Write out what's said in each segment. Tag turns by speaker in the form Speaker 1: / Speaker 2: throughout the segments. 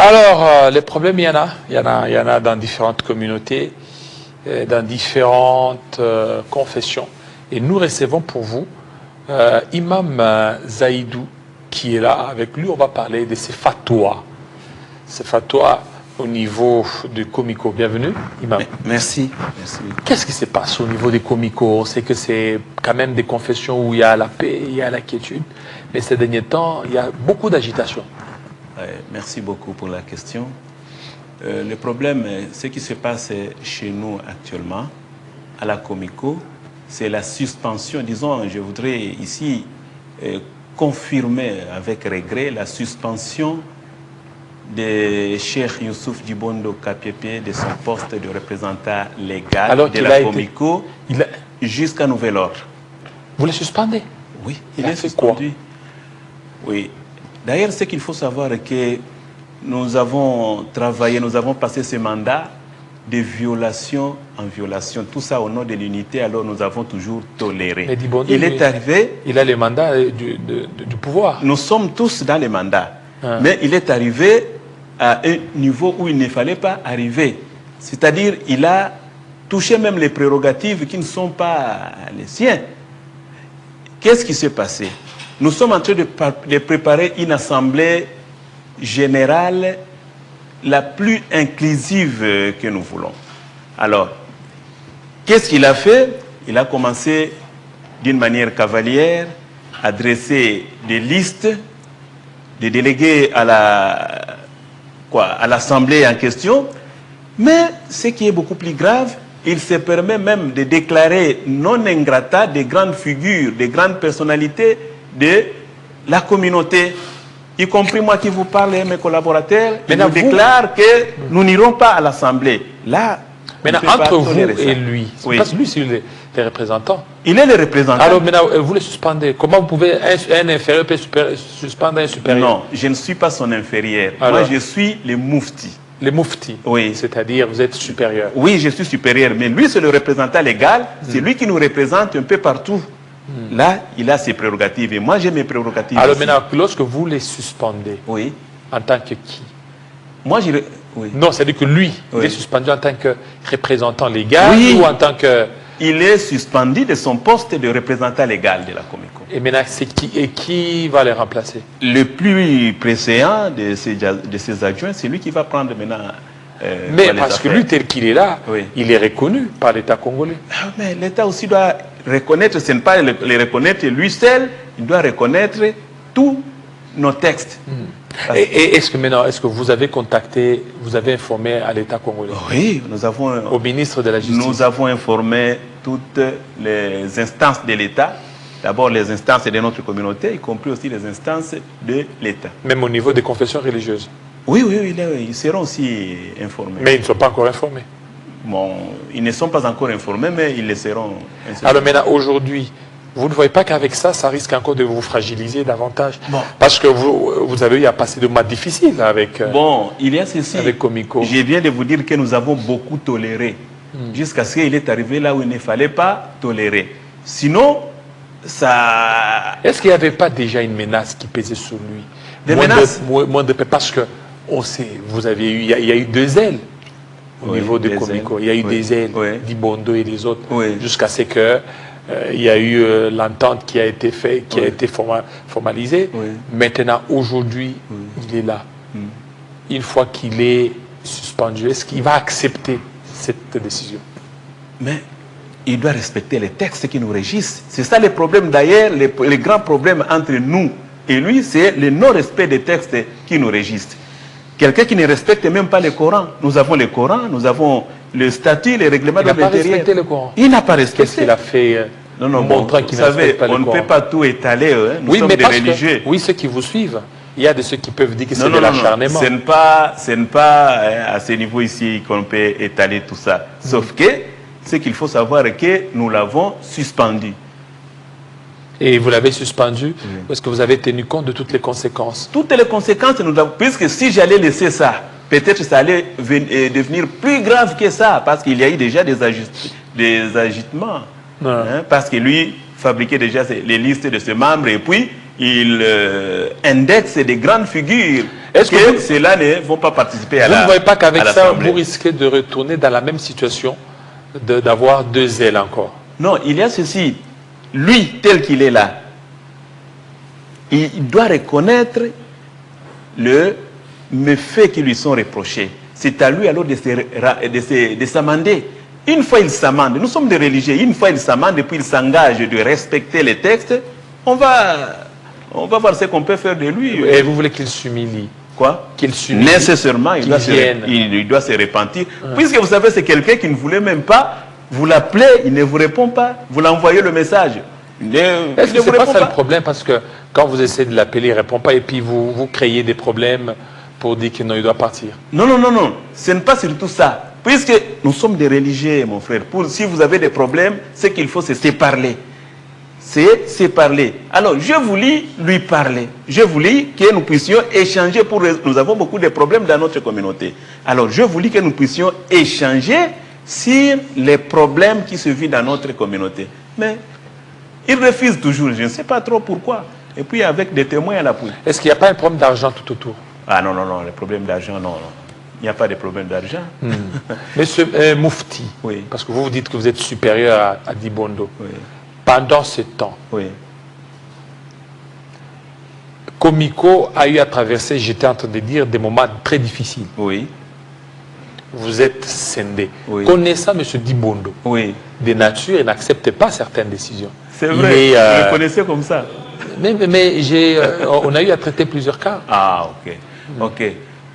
Speaker 1: Alors, les problèmes, il y en a. Il y en a dans différentes communautés, dans différentes confessions. Et nous recevons pour vous Imam Zaïdou, qui est là. Avec lui, on va parler de ces fatwas. Ces fatwas au niveau du Comico. Bienvenue, Imam.
Speaker 2: Merci.
Speaker 1: Qu'est-ce qui se passe au niveau des Comicos? C'est que c'est quand même des confessions où il y a la paix, il y a la quiétude. Mais ces derniers temps, il y a beaucoup d'agitation.
Speaker 2: Merci beaucoup pour la question. Le problème, ce qui se passe chez nous actuellement, à la Comico, c'est la suspension, disons, je voudrais ici confirmer avec regret la suspension de Cheikh Youssouf Djibondo Kapiepe de son poste de représentant légal de la Comico jusqu'à nouvel ordre.
Speaker 1: Vous le suspendez?
Speaker 2: Oui, il est suspendu. Oui. D'ailleurs, ce qu'il faut savoir est que nous avons travaillé, nous avons passé ce mandat de violation en violation. Tout ça au nom de l'unité, alors nous avons toujours toléré.
Speaker 1: Mais Djibondo,
Speaker 2: il est arrivé...
Speaker 1: Il a le mandat du pouvoir.
Speaker 2: Nous sommes tous dans les mandats. Mais il est arrivé à un niveau où il ne fallait pas arriver. C'est-à-dire, il a touché même les prérogatives qui ne sont pas les siens. Qu'est-ce qui s'est passé? Nous sommes en train de préparer une assemblée générale la plus inclusive que nous voulons. Alors, qu'est-ce qu'il a fait? Il a commencé d'une manière cavalière à dresser des listes de délégués à l'assemblée en question. Mais ce qui est beaucoup plus grave, il se permet même de déclarer non ingrata des grandes figures, des grandes personnalités de la communauté, y compris moi qui vous parle et mes collaborateurs. Mais nous déclare que nous n'irons pas à l'Assemblée. Là,
Speaker 1: maintenant, entre vous et lui, parce que lui, c'est le représentant.
Speaker 2: Il est le représentant.
Speaker 1: Alors maintenant, vous le suspendez. Comment vous pouvez, un inférieur peut suspendre un supérieur?
Speaker 2: Non, je ne suis pas son inférieur. Alors, moi, je suis le moufti.
Speaker 1: Le moufti?
Speaker 2: Oui.
Speaker 1: C'est-à-dire, vous êtes supérieur?
Speaker 2: Oui, je suis supérieur. Mais lui, c'est le représentant légal. C'est lui qui nous représente un peu partout. Là, il a ses prérogatives et moi j'ai mes prérogatives.
Speaker 1: Alors maintenant, lorsque vous les suspendez, en tant que qui?
Speaker 2: Moi,
Speaker 1: non, c'est-à-dire que lui, il est suspendu en tant que représentant légal ou en tant que...
Speaker 2: Il est suspendu de son poste de représentant légal de la Comico.
Speaker 1: Et maintenant, c'est qui va le remplacer?
Speaker 2: Le plus précédent de ses adjoints, c'est lui qui va prendre maintenant...
Speaker 1: mais parce que lui, tel qu'il est là, il est reconnu par l'État congolais.
Speaker 2: Mais l'État aussi doit reconnaître, ce n'est pas le reconnaître lui seul, il doit reconnaître tous nos textes.
Speaker 1: Et est-ce que maintenant, est-ce que vous avez contacté, vous avez informé à l'État congolais?
Speaker 2: Oui, nous avons...
Speaker 1: Au ministre de la Justice?
Speaker 2: Nous avons informé toutes les instances de l'État. D'abord les instances de notre communauté, y compris aussi les instances de l'État.
Speaker 1: Même au niveau des confessions religieuses?
Speaker 2: Oui, ils seront aussi informés.
Speaker 1: Mais ils ne sont pas encore informés?
Speaker 2: Bon, ils ne sont pas encore informés, mais ils le seront.
Speaker 1: Alors maintenant, aujourd'hui, vous ne voyez pas qu'avec ça, ça risque encore de vous fragiliser davantage? Parce que vous avez eu à passer de mois difficiles avec
Speaker 2: il y a ceci.
Speaker 1: Avec Comico.
Speaker 2: Je viens de vous dire que nous avons beaucoup toléré, jusqu'à ce qu'il est arrivé là où il ne fallait pas tolérer. Sinon, ça...
Speaker 1: Est-ce qu'il n'y avait pas déjà une menace qui pesait sur lui?
Speaker 2: Des menaces?
Speaker 1: Parce que, on sait, vous avez eu, il y a eu deux ailes au niveau de Comico. Il y a eu des ailes, Djibondo et les autres, jusqu'à ce que il y a eu l'entente qui a été faite, qui a été formalisée. Maintenant, aujourd'hui, il est là. Une fois qu'il est suspendu, est-ce qu'il va accepter cette décision?
Speaker 2: Mais il doit respecter les textes qui nous régissent. C'est ça le problème d'ailleurs, le grand problème entre nous et lui, c'est le non-respect des textes qui nous régissent. Quelqu'un qui ne respecte même pas le Coran. Nous avons le Coran, nous avons le statut, les règlements de l'intérieur.
Speaker 1: Il n'a pas respecté le Coran.
Speaker 2: Il n'a pas respecté.
Speaker 1: Qu'est-ce qu'il a fait montrant qu'il ne respecte pas le Coran?
Speaker 2: On ne peut pas tout étaler. Nous sommes des religieux.
Speaker 1: Oui, ceux qui vous suivent. Il y a de ceux qui peuvent dire que c'est de l'acharnement.
Speaker 2: Ce n'est pas à ce niveau ici qu'on peut étaler tout ça. Sauf que ce qu'il faut savoir est que nous l'avons suspendu.
Speaker 1: Et vous l'avez suspendu parce que vous avez tenu compte de toutes les conséquences?
Speaker 2: Toutes les conséquences, puisque si j'allais laisser ça, peut-être ça allait devenir plus grave que ça, parce qu'il y a eu déjà des agitements. Parce que lui fabriquait déjà les listes de ses membres et puis il indexe des grandes figures. est-ce que ceux-là ne vont pas participer à la...
Speaker 1: Vous ne voyez pas qu'avec ça, vous risquez de retourner dans la même situation, d'avoir deux ailes encore?
Speaker 2: Non, il y a ceci. Lui, tel qu'il est là, il doit reconnaître le méfait qui lui sont reprochés. C'est à lui alors de s'amender. Une fois il s'amende, nous sommes des religieux, une fois il s'amende et puis il s'engage de respecter les textes, on va voir ce qu'on peut faire de lui.
Speaker 1: Et vous voulez qu'il s'humilie?
Speaker 2: Quoi?
Speaker 1: Qu'il s'humilie.
Speaker 2: Nécessairement, il doit se repentir. Puisque vous savez, c'est quelqu'un qui ne voulait même pas, vous l'appelez, il ne vous répond pas, vous l'envoyez le message.
Speaker 1: Est-ce que ce n'est pas ça le problème? Parce que quand vous essayez de l'appeler, il ne répond pas et puis vous créez des problèmes pour dire qu'il doit partir.
Speaker 2: Non, non, non, non. Ce n'est pas surtout ça. Puisque nous sommes des religieux, mon frère. Si vous avez des problèmes, ce qu'il faut, c'est se parler. C'est se parler. Alors, je voulais lui parler. Je voulais que nous puissions échanger pour... Nous avons beaucoup de problèmes dans notre communauté. Alors, je voulais que nous puissions échanger sur les problèmes qui se vivent dans notre communauté. Mais il refuse toujours. Je ne sais pas trop pourquoi. Et puis, avec des témoins à l'appui.
Speaker 1: Est-ce qu'il n'y a pas un problème d'argent tout autour?
Speaker 2: Ah non, non, non. Les problèmes d'argent, non, non. Il n'y a pas de problème d'argent.
Speaker 1: Monsieur Moufti,
Speaker 2: oui.
Speaker 1: Parce que vous dites que vous êtes supérieur à Dibondo.
Speaker 2: Oui.
Speaker 1: Pendant ce temps,
Speaker 2: oui.
Speaker 1: Komiko a eu à traverser, j'étais en train de dire, des moments très difficiles.
Speaker 2: Oui.
Speaker 1: Vous êtes scindé.
Speaker 2: Oui.
Speaker 1: Connaissant M. Dibondo,
Speaker 2: oui.
Speaker 1: de nature, il n'accepte pas certaines décisions.
Speaker 2: C'est vrai, vous le connaissez comme ça.
Speaker 1: Mais on a eu à traiter plusieurs cas.
Speaker 2: Ah, ok. Ok.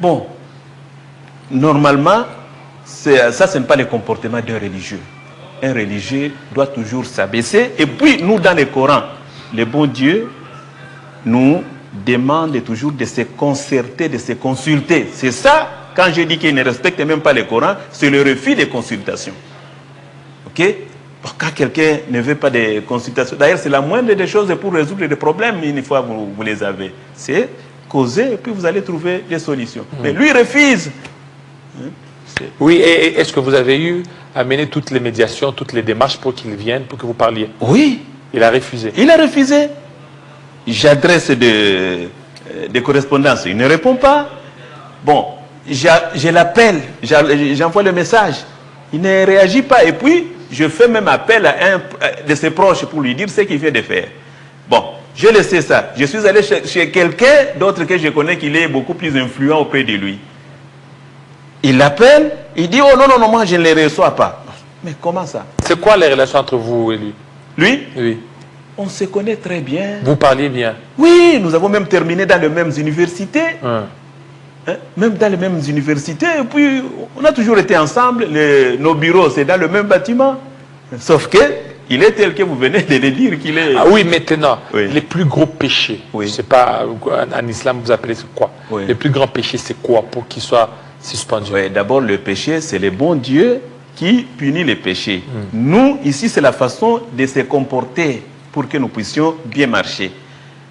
Speaker 2: Bon. Normalement, ça, ce n'est pas le comportement d'un religieux. Un religieux doit toujours s'abaisser. Et puis, nous, dans le Coran, le bon Dieu nous demande toujours de se concerter, de se consulter. C'est ça, quand je dis qu'il ne respecte même pas le Coran, c'est le refus des consultations. Ok? Quand quelqu'un ne veut pas de consultations, d'ailleurs, c'est la moindre des choses pour résoudre des problèmes, une fois que vous les avez. C'est causer et puis vous allez trouver des solutions. Mais lui, il refuse.
Speaker 1: Oui, et est-ce que vous avez eu à mener toutes les médiations, toutes les démarches pour qu'il vienne, pour que vous parliez?
Speaker 2: Oui.
Speaker 1: Il a refusé.
Speaker 2: Il a refusé. J'adresse des correspondances, il ne répond pas. Bon, je l'appelle, j'envoie le message. Il ne réagit pas. Et puis, je fais même appel à un de ses proches pour lui dire ce qu'il vient de faire. Bon, je le sais ça. Je suis allé chez quelqu'un d'autre que je connais qui est beaucoup plus influent auprès de lui. Il l'appelle, il dit, oh non, non, non, moi je ne les reçois pas. Mais comment ça?
Speaker 1: C'est quoi les relations entre vous et lui?
Speaker 2: Lui?
Speaker 1: Oui.
Speaker 2: On se connaît très bien.
Speaker 1: Vous parliez bien?
Speaker 2: Oui, nous avons même terminé dans les mêmes universités. Même dans les mêmes universités. Et puis, on a toujours été ensemble. Nos bureaux, c'est dans le même bâtiment. Sauf que, il est tel que vous venez de le dire qu'il est...
Speaker 1: Ah oui, maintenant, oui. Les plus gros péchés,
Speaker 2: oui.
Speaker 1: Je ne sais pas, en islam, vous appelez quoi? Oui. Les plus grands péchés, c'est quoi pour qu'ils soient suspendus?
Speaker 2: Oui, d'abord, le péché, c'est le bon Dieu qui punit les péchés. Nous, ici, c'est la façon de se comporter pour que nous puissions bien marcher.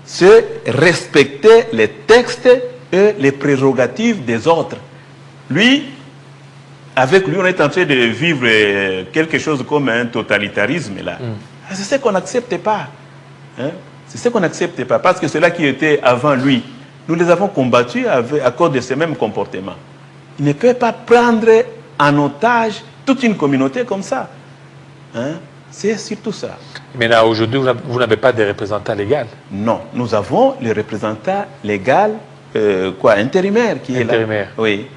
Speaker 2: Se respecter les textes et les prérogatives des autres. Lui, avec lui, on est en train de vivre quelque chose comme un totalitarisme, là. C'est ce qu'on n'accepte pas. Hein? C'est ce qu'on n'accepte pas. Parce que ceux-là qui étaient avant lui, nous les avons combattus à cause de ces mêmes comportements. Il ne peut pas prendre en otage toute une communauté comme ça. Hein? C'est surtout ça.
Speaker 1: Mais là, aujourd'hui, vous n'avez pas de représentant légal?
Speaker 2: Non, nous avons le représentant légal, intérimaire, qui
Speaker 1: intérimaire.
Speaker 2: Est là. Oui.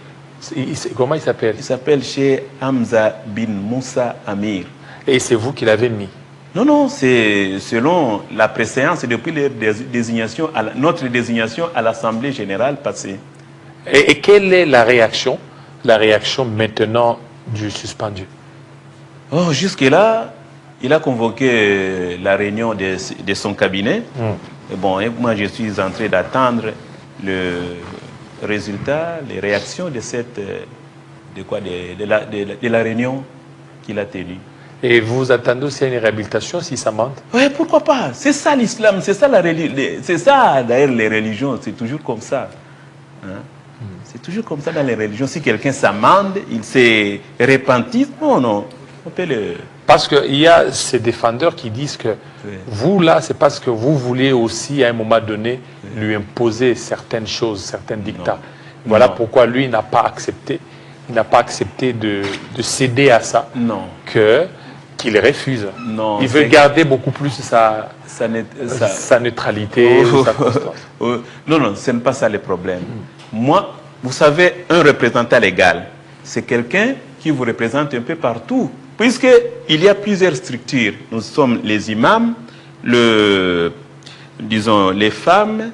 Speaker 1: Comment il s'appelle?
Speaker 2: Il s'appelle Cheikh Hamza bin Moussa Amir.
Speaker 1: Et c'est vous qui l'avez mis?
Speaker 2: Non, non, c'est selon la préséance depuis notre désignation à l'Assemblée générale passée.
Speaker 1: Et quelle est la réaction maintenant du suspendu?
Speaker 2: Oh, jusque-là, il a convoqué la réunion de son cabinet. Et bon, et moi, je suis en train d'attendre le résultat, les réactions de la réunion qu'il a tenue.
Speaker 1: Et vous attendez aussi une réhabilitation si ça mente?
Speaker 2: Oui, pourquoi pas? C'est ça l'islam, c'est ça la religion. C'est ça d'ailleurs les religions, c'est toujours comme ça. Hein? C'est toujours comme ça dans les religions. Si quelqu'un s'amende, il s'est repenti, non, on peut le...
Speaker 1: Parce qu'il y a ces défendeurs qui disent que vous, là, c'est parce que vous voulez aussi, à un moment donné, lui imposer certaines choses, certains dictats. Voilà pourquoi lui n'a pas accepté. Il n'a pas accepté de céder à ça.
Speaker 2: Non.
Speaker 1: Qu'il refuse.
Speaker 2: Non.
Speaker 1: Il veut garder beaucoup plus sa neutralité, sa constance.
Speaker 2: Non, non, ce n'est pas ça le problème. Moi, vous savez, un représentant légal, c'est quelqu'un qui vous représente un peu partout. Puisqu'il y a plusieurs structures. Nous sommes les imams, disons, les femmes,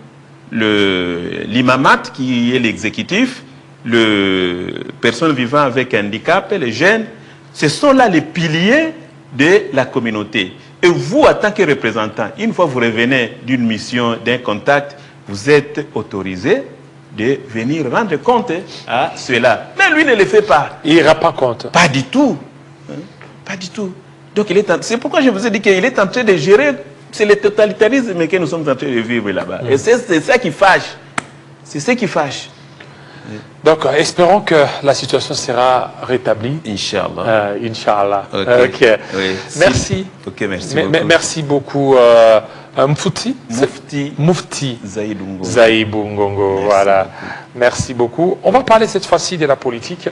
Speaker 2: l'imamat qui est l'exécutif, les personnes vivant avec handicap, les jeunes. Ce sont là les piliers de la communauté. Et vous, en tant que représentant, une fois que vous revenez d'une mission, d'un contact, vous êtes autorisé de venir rendre compte à cela. Mais lui ne le fait pas.
Speaker 1: Il ne rend pas compte.
Speaker 2: Pas du tout. Pas du tout. Donc c'est pourquoi je vous ai dit qu'il est en train de gérer, c'est le totalitarisme que nous sommes en train de vivre là-bas. Et c'est ça qui fâche. C'est ce qui fâche.
Speaker 1: Donc, espérons que la situation sera rétablie.
Speaker 2: Inch'Allah.
Speaker 1: Inch'Allah.
Speaker 2: Ok. Oui.
Speaker 1: Merci.
Speaker 2: Ok, merci beaucoup.
Speaker 1: Merci beaucoup. Mufti Zaïbou Ngongo. Voilà. Beaucoup. Merci beaucoup. On va parler cette fois-ci de la politique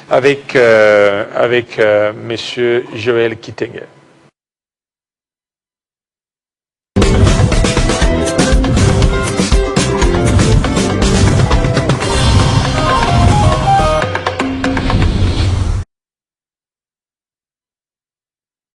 Speaker 1: avec, Monsieur Joël Kitenge.